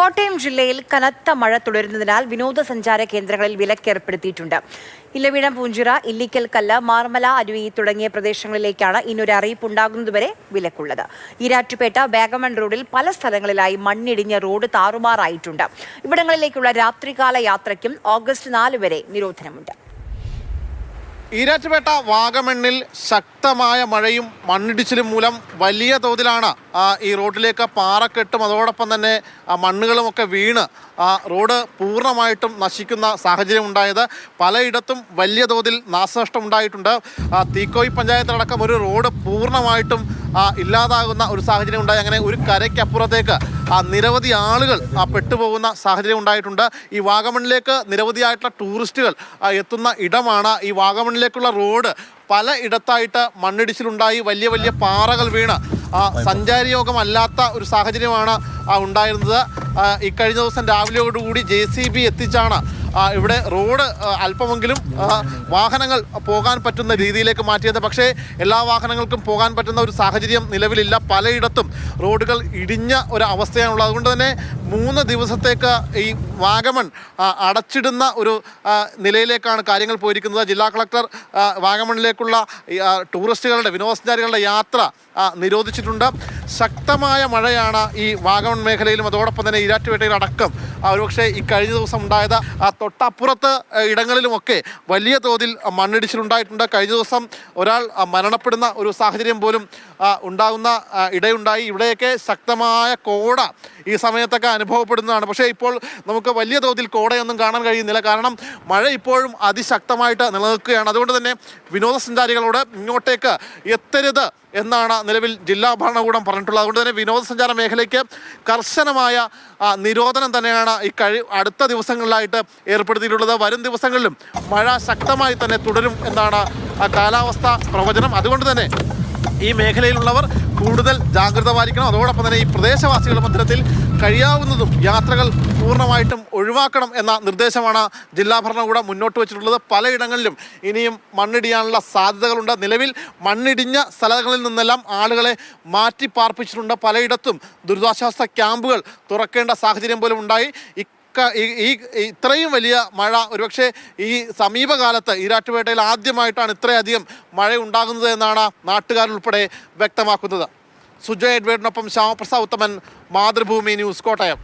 കോട്ടയം ജില്ലയിൽ കനത്ത മഴ തുടരുന്നതിനാൽ വിനോദസഞ്ചാര കേന്ദ്രങ്ങളിൽ വിലക്കേർപ്പെടുത്തിയിട്ടുണ്ട്. ഇലവിഴം, പൂഞ്ചിറ, ഇല്ലിക്കൽ കല്ല്, മാർമല, അരുവി തുടങ്ങിയ പ്രദേശങ്ങളിലേക്കാണ് ഇന്നൊരു അറിയിപ്പുണ്ടാകുന്നതുവരെ വിലക്കുള്ളത്. ഈരാറ്റുപേട്ട വാഗമൺ റോഡിൽ പല സ്ഥലങ്ങളിലായി മണ്ണിടിഞ്ഞ് റോഡ് താറുമാറായിട്ടുണ്ട്. ഇവിടങ്ങളിലേക്കുള്ള രാത്രികാല യാത്രയ്ക്കും ഓഗസ്റ്റ് 4 വരെ നിരോധനമുണ്ട്. ഈരാറ്റുപേട്ട വാഗമണ്ണിൽ ശക്തമായ മഴയും മണ്ണിടിച്ചിലും മൂലം വലിയ തോതിലാണ് ഈ റോഡിലേക്ക് പാറക്കെട്ടും അതോടൊപ്പം തന്നെ മണ്ണുകളുമൊക്കെ വീണ് റോഡ് പൂർണ്ണമായിട്ടും നശിക്കുന്ന സാഹചര്യം ഉണ്ടായത്. പലയിടത്തും വലിയ തോതിൽ നാശനഷ്ടം ഉണ്ടായിട്ടുണ്ട്. തീക്കോയി പഞ്ചായത്തടക്കം ഒരു റോഡ് പൂർണ്ണമായിട്ടും ഇല്ലാതാകുന്ന ഒരു സാഹചര്യം ഉണ്ടായി. അങ്ങനെ ഒരു കരയ്ക്കപ്പുറത്തേക്ക് നിരവധി ആളുകൾ പെട്ടുപോകുന്ന സാഹചര്യം ഉണ്ടായിട്ടുണ്ട്. ഈ വാഗമണ്ണിലേക്ക് നിരവധിയായിട്ടുള്ള ടൂറിസ്റ്റുകൾ എത്തുന്ന ഇടമാണ്. ഈ വാഗമണ്ണിലേക്കുള്ള റോഡ് പല ഇടത്തായിട്ട് മണ്ണിടിച്ചിലുണ്ടായി, വലിയ വലിയ പാറകൾ വീണ് സഞ്ചാരയോഗ്യമല്ലാത്ത ഒരു സാഹചര്യമാണ് ഉണ്ടായിരുന്നത്. ഇക്കഴിഞ്ഞ ദിവസം രാവിലെയോടുകൂടി JCB എത്തിച്ചാണ് ഇവിടെ റോഡ് അല്പമെങ്കിലും വാഹനങ്ങൾ പോകാൻ പറ്റുന്ന രീതിയിലേക്ക് മാറ്റിയത്. പക്ഷേ എല്ലാ വാഹനങ്ങൾക്കും പോകാൻ പറ്റുന്ന ഒരു സാഹചര്യം നിലവിലില്ല. പലയിടത്തും റോഡുകൾ ഇടിഞ്ഞ ഒരു അവസ്ഥയാണുള്ളത്. അതുകൊണ്ട് തന്നെ 3 ദിവസത്തേക്ക് ഈ വാഗമൺ അടച്ചിടുന്ന ഒരു നിലയിലേക്കാണ് കാര്യങ്ങൾ പോയിരിക്കുന്നത്. ജില്ലാ കളക്ടർ വാഗമണിലേക്കുള്ള ടൂറിസ്റ്റുകളുടെ, വിനോദസഞ്ചാരികളുടെ യാത്ര നിരോധിച്ചിട്ടുണ്ട്. ശക്തമായ മഴയാണ് ഈ വാഗമൺ മേഖലയിലും അതോടൊപ്പം തന്നെ ഈരാറ്റുപേട്ടയിലടക്കം ഒരുപക്ഷെ ഈ കഴിഞ്ഞ ദിവസം ഉണ്ടായത്. തൊട്ടപ്പുറത്ത് ഇടങ്ങളിലുമൊക്കെ വലിയ തോതിൽ മണ്ണിടിച്ചിലുണ്ടായിട്ടുണ്ട്. കഴിഞ്ഞ ദിവസം ഒരാൾ മരണപ്പെടുന്ന ഒരു സാഹചര്യം പോലും ഉണ്ടാകുന്ന ഇടയുണ്ടായി. ഇവിടെയൊക്കെ ശക്തമായ കോട ഈ സമയത്തൊക്കെ അനുഭവപ്പെടുന്നതാണ്. പക്ഷേ ഇപ്പോൾ നമുക്ക് വലിയ തോതിൽ കോടയൊന്നും കാണാൻ കഴിയുന്നില്ല. കാരണം മഴ ഇപ്പോഴും അതിശക്തമായിട്ട് നിലനിൽക്കുകയാണ്. അതുകൊണ്ട് തന്നെ വിനോദസഞ്ചാരികളോട് ഇങ്ങോട്ടേക്ക് എത്തരുത് എന്നാണ് നിലവിൽ ജില്ലാ ഭരണകൂടം പറഞ്ഞിട്ടുള്ളത്. അതുകൊണ്ട് തന്നെ വിനോദസഞ്ചാര മേഖലയ്ക്ക് കർശനമായ നിരോധനം തന്നെയാണ് അടുത്ത ദിവസങ്ങളിലായിട്ട് ഏർപ്പെടുത്തിയിട്ടുള്ളത്. വരും ദിവസങ്ങളിലും മഴ ശക്തമായി തന്നെ തുടരും എന്നാണ് കാലാവസ്ഥ പ്രവചനം. അതുകൊണ്ട് തന്നെ ഈ മേഖലയിലുള്ളവർ കൂടുതൽ ജാഗ്രത പാലിക്കണം. അതോടൊപ്പം തന്നെ ഈ പ്രദേശവാസികളുടെ മധ്യത്തിൽ കഴിയാവുന്നതും യാത്രകൾ പൂർണ്ണമായിട്ടും ഒഴിവാക്കണം എന്ന നിർദ്ദേശമാണ് ജില്ലാ ഭരണകൂടം മുന്നോട്ട് വെച്ചിട്ടുള്ളത്. പലയിടങ്ങളിലും ഇനിയും മണ്ണിടിയാനുള്ള സാധ്യതകളുണ്ട്. നിലവിൽ മണ്ണിടിഞ്ഞ സ്ഥലങ്ങളിൽ നിന്നെല്ലാം ആളുകളെ മാറ്റി പാർപ്പിച്ചിട്ടുണ്ട്. പലയിടത്തും ദുരിതാശ്വാസ ക്യാമ്പുകൾ തുറക്കേണ്ട സാഹചര്യം പോലും ഉണ്ടായി. ഇത്രയും വലിയ മഴ ഒരുപക്ഷെ ഈ സമീപകാലത്ത് ഈരാറ്റുപേട്ടയിൽ ആദ്യമായിട്ടാണ് ഇത്രയധികം മഴ ഉണ്ടാകുന്നത് എന്നാണ് നാട്ടുകാരുൾപ്പെടെ വ്യക്തമാക്കുന്നത്. സുജയ് എഡ്വേർഡിനൊപ്പം ശ്യാമപ്രസാദ് ഉത്തമൻ, മാതൃഭൂമി ന്യൂസ്, കോട്ടയം.